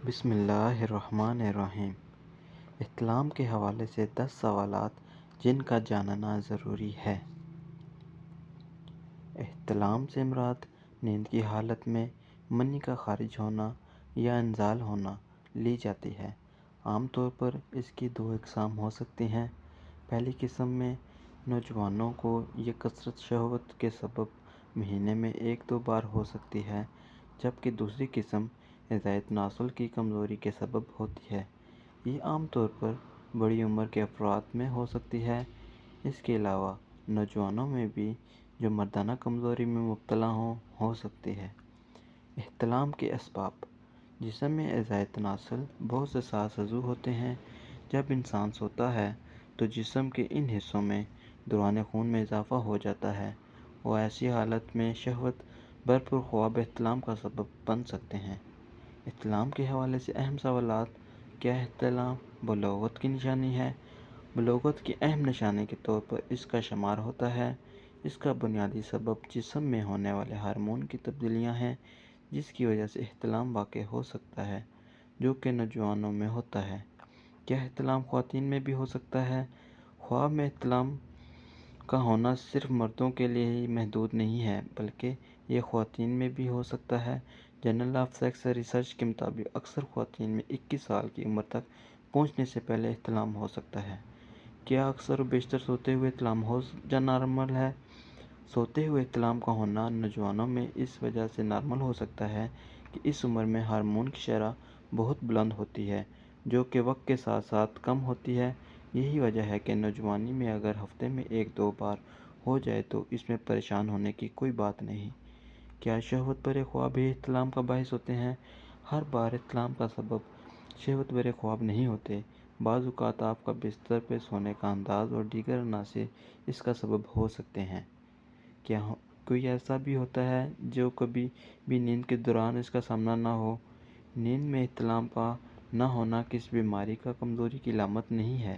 بسم اللہ الرحمن الرحیم۔ احتلام کے حوالے سے 10 سوالات جن کا جاننا ضروری ہے۔ احتلام سے مراد نیند کی حالت میں منی کا خارج ہونا یا انزال ہونا لی جاتی ہے۔ عام طور پر اس کی 2 اقسام ہو سکتی ہیں۔ پہلی قسم میں نوجوانوں کو یہ کثرت شہوت کے سبب مہینے میں 1-2 بار ہو سکتی ہے، جبکہ دوسری قسم غذائی تناسل کی کمزوری کے سبب ہوتی ہے۔ یہ عام طور پر بڑی عمر کے افراد میں ہو سکتی ہے۔ اس کے علاوہ نوجوانوں میں بھی جو مردانہ کمزوری میں مبتلا ہو سکتی ہے۔ احتلام کے اسباب: جسم میں غذائی تناسل بہت سے ساز عضو ہوتے ہیں۔ جب انسان سوتا ہے تو جسم کے ان حصوں میں دوران خون میں اضافہ ہو جاتا ہے اور ایسی حالت میں شہوت بھرپور خواب احتلام کا سبب بن سکتے ہیں۔ احتلام کے حوالے سے اہم سوالات: کیا احتلام بلوغت کی نشانی ہے؟ بلوغت کی اہم نشانی کے طور پر اس کا شمار ہوتا ہے۔ اس کا بنیادی سبب جسم میں ہونے والے ہارمون کی تبدیلیاں ہیں، جس کی وجہ سے احتلام واقع ہو سکتا ہے، جو کہ نوجوانوں میں ہوتا ہے۔ کیا احتلام خواتین میں بھی ہو سکتا ہے؟ خواب میں احتلام کا ہونا صرف مردوں کے لیے ہی محدود نہیں ہے، بلکہ یہ خواتین میں بھی ہو سکتا ہے۔ جرنل آف سیکس ریسرچ کے مطابق اکثر خواتین میں 21 سال کی عمر تک پہنچنے سے پہلے احتلام ہو سکتا ہے۔ کیا اکثر و بیشتر سوتے ہوئے احتلام ہو یا نارمل ہے؟ سوتے ہوئے احتلام کا ہونا نوجوانوں میں اس وجہ سے نارمل ہو سکتا ہے کہ اس عمر میں ہارمون کی شرح بہت بلند ہوتی ہے، جو کہ وقت کے ساتھ ساتھ کم ہوتی ہے۔ یہی وجہ ہے کہ نوجوانی میں اگر ہفتے میں 1-2 بار ہو جائے تو اس میں پریشان ہونے کی کوئی بات نہیں۔ کیا شہوت بھرے خواب بھی احتلام کا باعث ہوتے ہیں؟ ہر بار احتلام کا سبب شہوت بھرے خواب نہیں ہوتے۔ بعض اوقات آپ کا بستر پہ سونے کا انداز اور دیگر عناصر اس کا سبب ہو سکتے ہیں۔ کیا کوئی ایسا بھی ہوتا ہے جو کبھی بھی نیند کے دوران اس کا سامنا نہ ہو؟ نیند میں احتلام کا نہ ہونا کسی بیماری یا کمزوری کی علامت نہیں ہے۔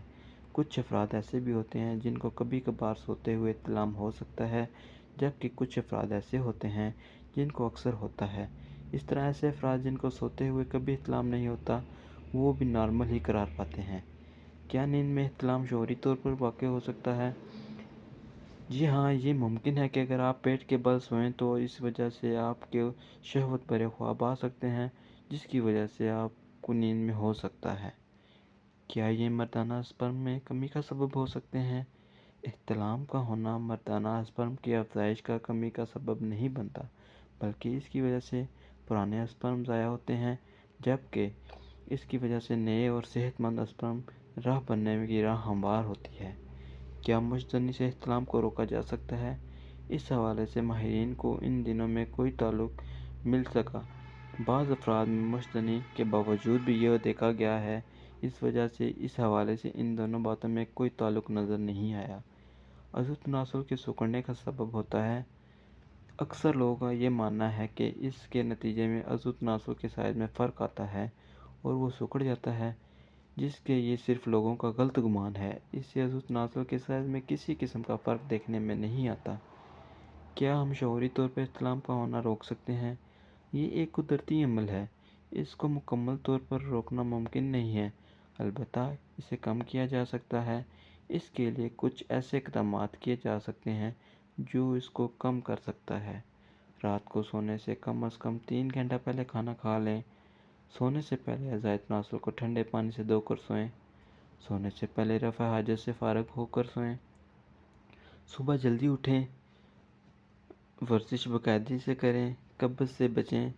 کچھ افراد ایسے بھی ہوتے ہیں جن کو کبھی کبھار سوتے ہوئے احتلام ہو سکتا ہے، جبکہ کچھ افراد ایسے ہوتے ہیں جن کو اکثر ہوتا ہے۔ اس طرح ایسے افراد جن کو سوتے ہوئے کبھی احتلام نہیں ہوتا، وہ بھی نارمل ہی قرار پاتے ہیں۔ کیا نیند میں احتلام شعوری طور پر واقع ہو سکتا ہے؟ جی ہاں، یہ ممکن ہے کہ اگر آپ پیٹ کے بل سوئیں تو اس وجہ سے آپ کے شہوت بھرے خواب آ سکتے ہیں، جس کی وجہ سے آپ کو نیند میں ہو سکتا ہے۔ کیا یہ مردانہ اسپرم میں کمی کا سبب ہو سکتے ہیں؟ احتلام کا ہونا مردانہ اسپرم کی افزائش کا کمی کا سبب نہیں بنتا، بلکہ اس کی وجہ سے پرانے اسپرم ضائع ہوتے ہیں، جبکہ اس کی وجہ سے نئے اور صحت مند اسپرم راہ بننے کی راہ ہموار ہوتی ہے۔ کیا مشتزنی سے احتلام کو روکا جا سکتا ہے؟ اس حوالے سے ماہرین کو ان دنوں میں کوئی تعلق مل سکا۔ بعض افراد میں مشتزنی کے باوجود بھی یہ دیکھا گیا ہے۔ اس وجہ سے اس حوالے سے ان دونوں باتوں میں کوئی تعلق نظر نہیں آیا۔ عضو تناسل کے سکڑنے کا سبب ہوتا ہے۔ اکثر لوگوں کا یہ ماننا ہے کہ اس کے نتیجے میں عضو تناسل کے سائز میں فرق آتا ہے اور وہ سکڑ جاتا ہے، جس کہ یہ صرف لوگوں کا غلط گمان ہے۔ اس سے عضو تناسل کے سائز میں کسی قسم کا فرق دیکھنے میں نہیں آتا۔ کیا ہم شعوری طور پر احتلام کا ہونا روک سکتے ہیں؟ یہ ایک قدرتی عمل ہے۔ اس کو مکمل طور پر روکنا ممکن نہیں ہے، البتہ اسے کم کیا جا سکتا ہے۔ اس کے لیے کچھ ایسے اقدامات کیے جا سکتے ہیں جو اس کو کم کر سکتا ہے۔ رات کو سونے سے کم از کم 3 گھنٹہ پہلے کھانا کھا لیں۔ سونے سے پہلے غذائی تناسل کو ٹھنڈے پانی سے دھو کر سوئیں۔ سونے سے پہلے رفع حاجت سے فارغ ہو کر سوئیں۔ صبح جلدی اٹھیں۔ ورزش باقاعدگی سے کریں۔ قبض سے بچیں۔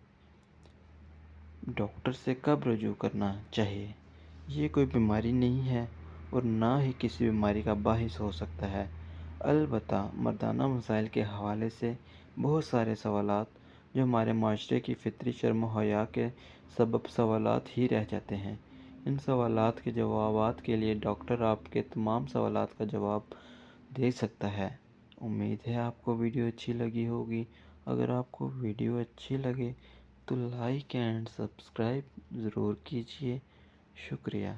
ڈاکٹر سے کب رجوع کرنا چاہیے؟ یہ کوئی بیماری نہیں ہے اور نہ ہی کسی بیماری کا باعث ہو سکتا ہے، البتہ مردانہ مسائل کے حوالے سے بہت سارے سوالات جو ہمارے معاشرے کی فطری شرم و حیا کے سبب سوالات ہی رہ جاتے ہیں۔ ان سوالات کے جوابات کے لیے ڈاکٹر آپ کے تمام سوالات کا جواب دے سکتا ہے۔ امید ہے آپ کو ویڈیو اچھی لگی ہوگی۔ اگر آپ کو ویڈیو اچھی لگے تو لائک اینڈ سبسکرائب ضرور کیجیے۔ شکریہ۔